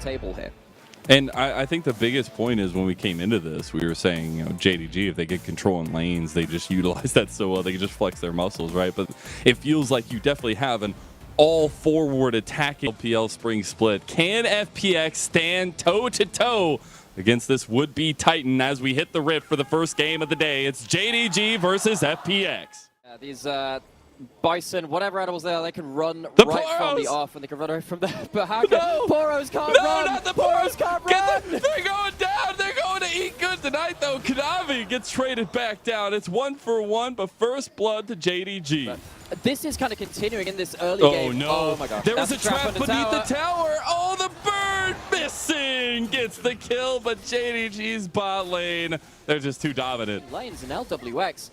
table here. And I think the biggest point is when we came into this, we were saying, you know, JDG, if they get control in lanes, they just utilize that so well. They can just flex their muscles, right? But it feels like you definitely have an all-forward attacking LPL spring split. Can FPX stand toe-to-toe against this would-be Titan as we hit the rift for the first game of the day? It's JDG versus FPX. These bison, whatever animals they are, they can run right Poros! from the off, and they can run right from the Bahaka. No! Poros can't No, run! not the Poros can't run! They're going down! They're going to eat good tonight, though. Kanavi gets traded back down. It's 1-for-1, but first blood to JDG. But this is kind of continuing in this early game. Oh, no. Oh, my gosh. There was That's a trap beneath the tower. tower. Oh, the bird missing. Gets the kill, but JDG's bot lane, they're just too dominant. Lanes and LWX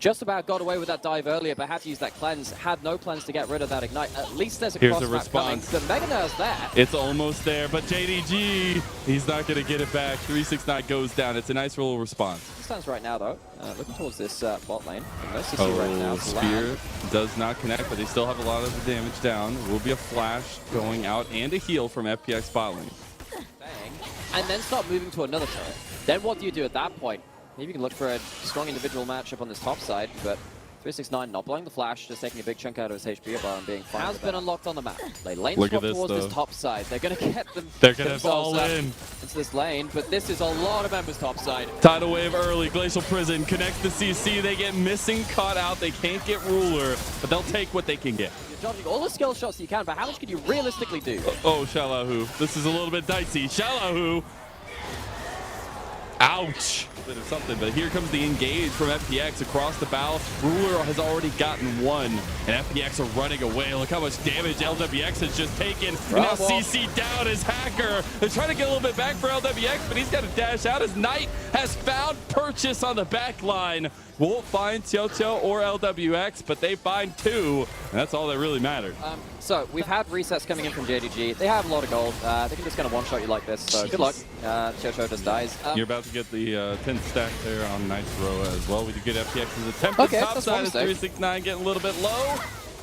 just about got away with that dive earlier, but had to use that cleanse. Had no plans to get rid of that ignite. At least there's a Here's cross the response. coming. The Mega Nair's there. It's almost there, but JDG, he's not going to get it back. 369 goes down. It's a nice little response. He stands right now, though. Looking towards this bot lane. No CC right now. Spear does not connect, but they still have a lot of the damage down. There will be a flash going out and a heal from FPX bot lane. Bang. And then start moving to another turret. Then what do you do at that point? Maybe you can look for a strong individual matchup on this top side, but 369 not blowing the flash, just taking a big chunk out of his HP bar and being fine. Has been unlocked on the map. They lane swap towards this top side. They're going to get them. They're going to fall in into this lane, but this is a lot of members top side. Tidal wave early. Glacial Prison connects the CC. They get missing, caught out. They can't get Ruler, but they'll take what they can get. You're dodging all the skill shots you can, but how much can you realistically do? Oh, Xiaolaohu. This is a little bit dicey. Xiaolaohu. Ouch. Bit of something, but here comes the engage from FPX across the bow. Ruler has already gotten one, and FPX are running away. Look how much damage LWX has just taken. And now CC down as Hacker. They're trying to get a little bit back for LWX, but he's got to dash out as Knight has found purchase on the back line. Won't find Xiao or LWX, but they find two, and that's all that really mattered. So we've had resets coming in from JDG. They have a lot of gold. They can just kind of one-shot you like this, so good luck. Xiao just dies. You're about to get the 10th stack there on Nitro as well. We do get FPX's attempt. Okay, top side is 369 getting a little bit low.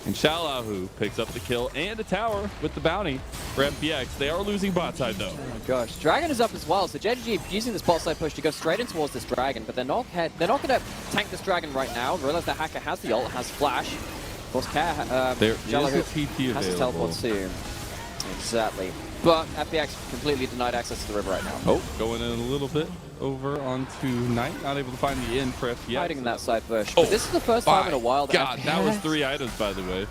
And Xiaolaohu picks up the kill and a tower with the bounty for FPX. They are losing bot side though. Oh my gosh, Dragon is up as well. So JDG using this bot side push to go straight in towards this Dragon, but they're not going to tank this Dragon right now. Realize the Hacker has the ult, has flash. Of course, there is a TP available. Has to teleport soon. Exactly. But FPX completely denied access to the river right now. Oh, going in a little bit over onto Knight. Not able to find the in for FPX. Hiding in that side bush. Oh, but this is the first time in a while that God, that was 3 items, by the way.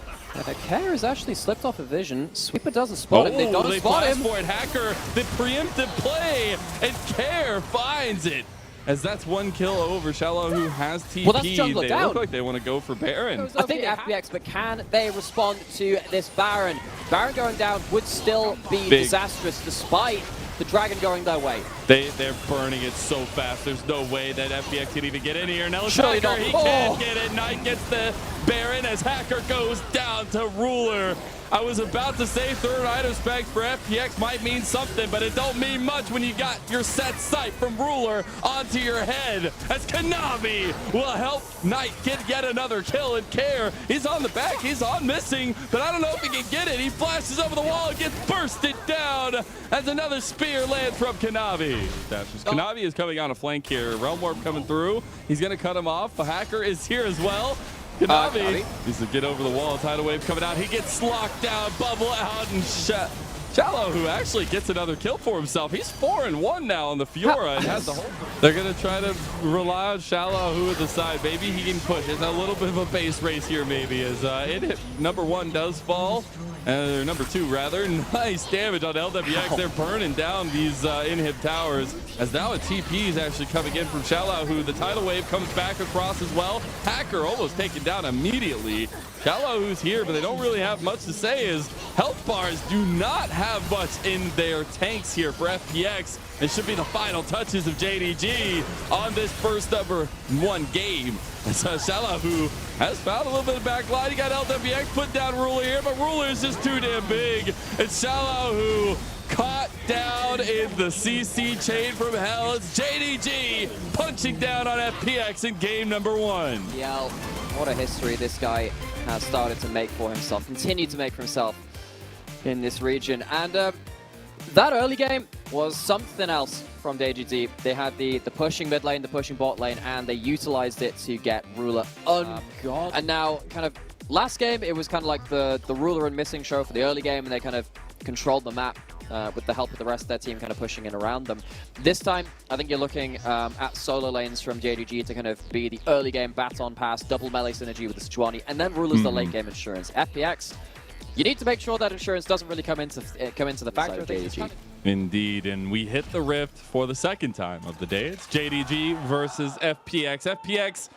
Care has actually slipped off a vision. Sweeper doesn't spot him. They don't spot him. For it. Hacker, the preemptive play, and Care finds it. As that's one kill over Xiaolaohu, who has TP. Well, that's jungler they down. look like they want to go for Baron. I think FPX, but can they respond to this Baron? Baron going down would still be disastrous despite the Dragon going their way. They're burning it so fast. There's no way that FPX can even get in here. Now Surely Hacker, he can't get it. Knight gets the Baron as Hacker goes down to Ruler. I was about to say third item spec for FPX might mean something, but it don't mean much when you got your set sight from Ruler onto your head. As Kanavi will help Knight get yet another kill, and Care, he's on the back, he's on missing, but I don't know if he can get it. He flashes over the wall and gets bursted down as another spear lands from Kanavi. Kanavi is coming on a flank here. Realm Warp coming through. He's going to cut him off. The Hacker is here as well. Kanavi needs to get over the wall. Tidal wave coming out. He gets locked down, bubble out, and Xiaolaohu, who actually gets another kill for himself. He's 4-1 now on the Fiora and has the whole. They're going to try to rely on Xiaolaohu at the side. Maybe he can push. It's a little bit of a base race here, maybe, as number 1 does fall. Or number 2, rather. Nice damage on LWX. They're burning down these inhib towers. As now a TP is actually coming in from Xiaolaohu. The tidal wave comes back across as well. Hacker almost taken down immediately. Xiaolaohu's here, but they don't really have much to say as health bars do not have much in their tanks here for FPX. It should be the final touches of JDG on this first number 1 game. So Xiaolaohu has found a little bit of backline. He got LWX put down Ruler here, but Ruler is just too damn big. It's Xiaolaohu caught down in the CC chain from hell. It's JDG punching down on FPX in game number 1. Yeah, what a history this guy has started to make for himself, continued to make for himself in this region. And That early game was something else from JDG. They had the pushing mid lane, the pushing bot lane, and they utilized it to get Ruler God. And now, kind of, last game, it was kind of like the Ruler and Missing show for the early game, and they kind of controlled the map with the help of the rest of their team kind of pushing in around them. This time, I think you're looking at solo lanes from JDG to kind of be the early game baton pass, double melee synergy with the Sejuani, and then Ruler's the late game insurance. FPX, you need to make sure that insurance doesn't really come into the factor of JDG. Indeed, and we hit the rift for the second time of the day. It's JDG versus FPX. FPX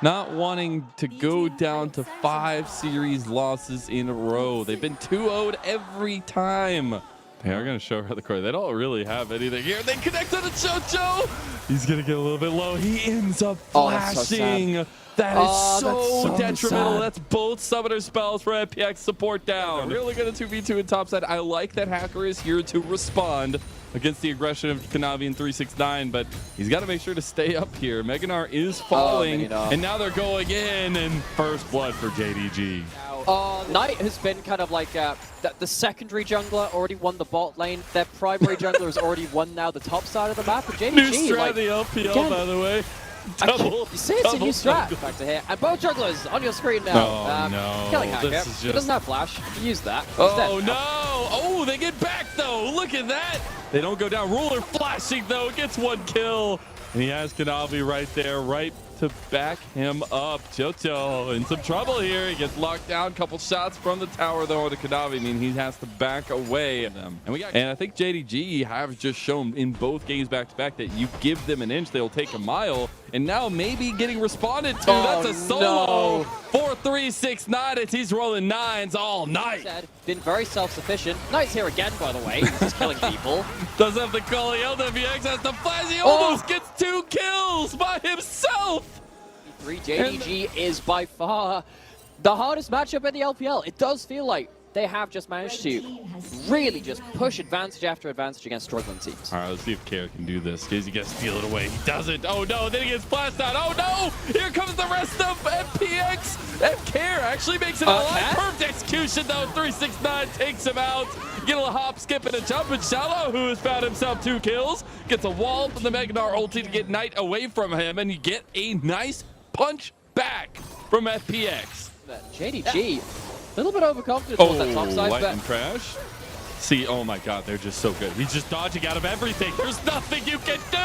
not wanting to go down to 5 series losses in a row. They've been 2-0'd every time. They are going to show her the core. They don't really have anything here. They connect on the Jojo. He's going to get a little bit low. He ends up flashing. That is so detrimental. That's both summoner spells for FPX support down. Really good at 2v2 in top side. I like that Hacker is here to respond against the aggression of Kanavi in 369, but he's got to make sure to stay up here. Gnar is falling, and now they're going in, and first blood for JDG. Knight has been kind of like the secondary jungler, already won the bot lane. Their primary jungler has already won now the top side of the map. And JDG, new strat, the LPL, again, by the way. You see it's a new strat back to here. And both jugglers on your screen now. Oh, no. Killing Hacker. He doesn't have flash. Use that. Oh, no. Oh, they get back, though. Look at that. They don't go down. Ruler flashing, though. Gets 1 kill. And he has Kanavi right there, right to back him up. Jojo in some trouble here. He gets locked down. Couple shots from the tower, though, to Kanavi. I mean, he has to back away. And I think JDG have just shown in both games back-to-back that you give them an inch, they'll take a mile. And now maybe getting responded to. That's a solo. No. 4-3-6-9 as he's rolling 9s all night. Been very self-sufficient. Knight's here again, by the way. He's just killing people. Does have the call. Lwx has the flash. He almost gets 2 kills by himself. JDG is by far the hardest matchup in the LPL. It does feel like they have just managed to really just push advantage after advantage against struggling teams. All right, let's see if Kare can do this. Is he gonna steal it away? He doesn't. Oh no, then he gets flashed out. Oh no, here comes the rest of FPX. And Kare actually makes it alive. Perfect execution though. 369 takes him out. Get a hop, skip, and a jump. And Xiaolaohu has found himself 2 kills. Gets a wall from the Gnar ulti to get Knight away from him. And you get a nice punch back from FPX. JDG, a little bit overconfident towards that top side. Lightning crash. See, oh my god, they're just so good. He's just dodging out of everything. There's nothing you can do.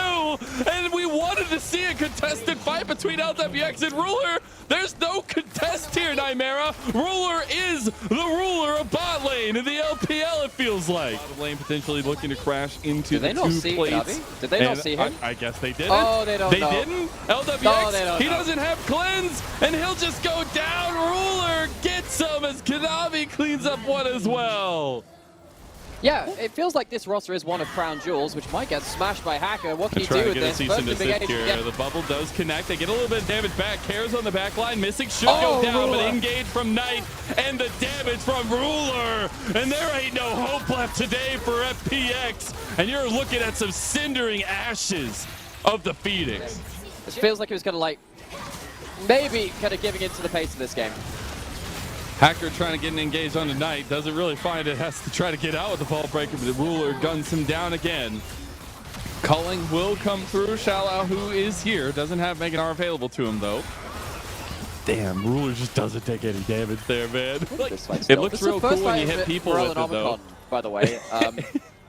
And we wanted to see a contested fight between LWX and Ruler. There's no contest here, Nymeara. Ruler is the ruler of bot lane in the LPL, it feels like. Bottom lane potentially looking to crash into the 2 plates. Did they not see him? I guess they didn't. Oh, they don't know. They didn't? LWX, no, they don't he doesn't have cleanse, and he'll just go down. Ruler gets him as Kanavi cleans up 1 as well. Yeah, it feels like this roster is one of crown jewels, which might get smashed by Hacker. What can you do with this? The bubble does connect. They get a little bit of damage back. Cares on the back line. Missing should go down, but engage from Knight and the damage from Ruler. And there ain't no hope left today for FPX. And you're looking at some cindering ashes of the Phoenix. It feels like it was kind of like maybe kind of giving into the pace of this game. Hacker trying to get an engage on the Knight, doesn't really find it, has to try to get out with the ball breaker, but the Ruler guns him down again. Culling will come through. Xiaolaohu is here, doesn't have Gnar available to him though. Damn, Ruler just doesn't take any damage there, man. Like, it looks real cool when you hit people with it though. By the way,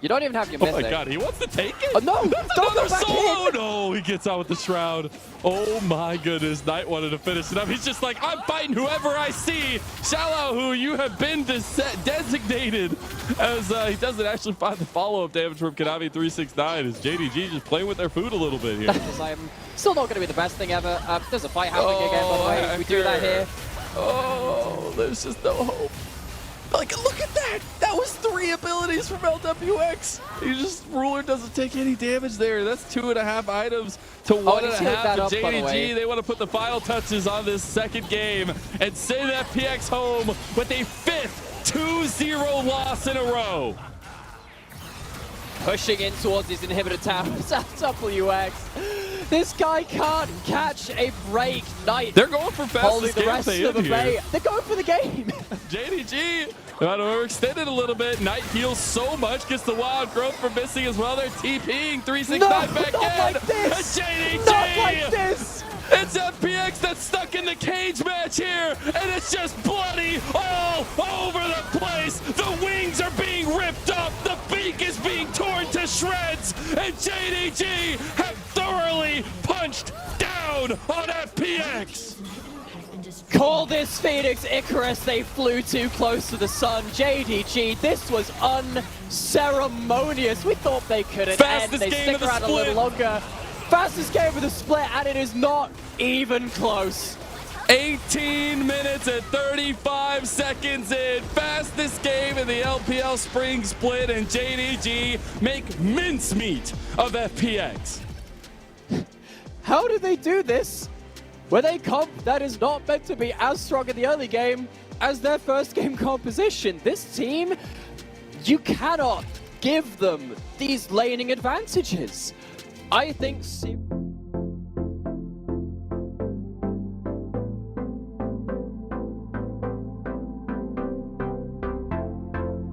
you don't even have your mythic. Oh my god, he wants to take it? Oh no! Don't another solo! No, he gets out with the shroud. Oh my goodness, Knight wanted to finish it up. He's just like, I'm fighting whoever I see. Xiaolaohu, you have been designated. As he doesn't actually find the follow-up damage from Kanavi 369. As JDG just playing with their food a little bit here. I'm still not going to be the best thing ever. There's a fight happening again, by the way. We do that here. Oh, there's just no hope. Like, look at that! That was 3 abilities from LWX. Ruler doesn't take any damage there. That's 2.5 items to 1.5 to JDG. They want to put the final touches on this second game and send FPX home with a 5th 2-0 loss in a row. Pushing in towards his inhibitor tower. Lwx. This guy can't catch a break. Knight. They're going for fast escape. They're going for the game. JDG About to overextend it a little bit. Knight heals so much, gets the wild growth for missing as well. They're TPing 369 back not in. Like this. JDG. Not like this. It's FPX that's stuck in the cage match here, and it's just bloody all over the place. The wings are being ripped off, the beak is being torn to shreds, and JDG have thoroughly punched down on FPX. Call this Phoenix Icarus. They flew too close to the sun. JDG, this was unceremonious. We thought they couldn't Fastest end. They game stick of the around a little split. longer. Fastest game of the split, and it is not even close. 18 minutes and 35 seconds in. Fastest game in the LPL spring split, and JDG make mincemeat of FPX. How do they do this with a comp that is not meant to be as strong in the early game as their first game composition? This team, you cannot give them these laning advantages. I think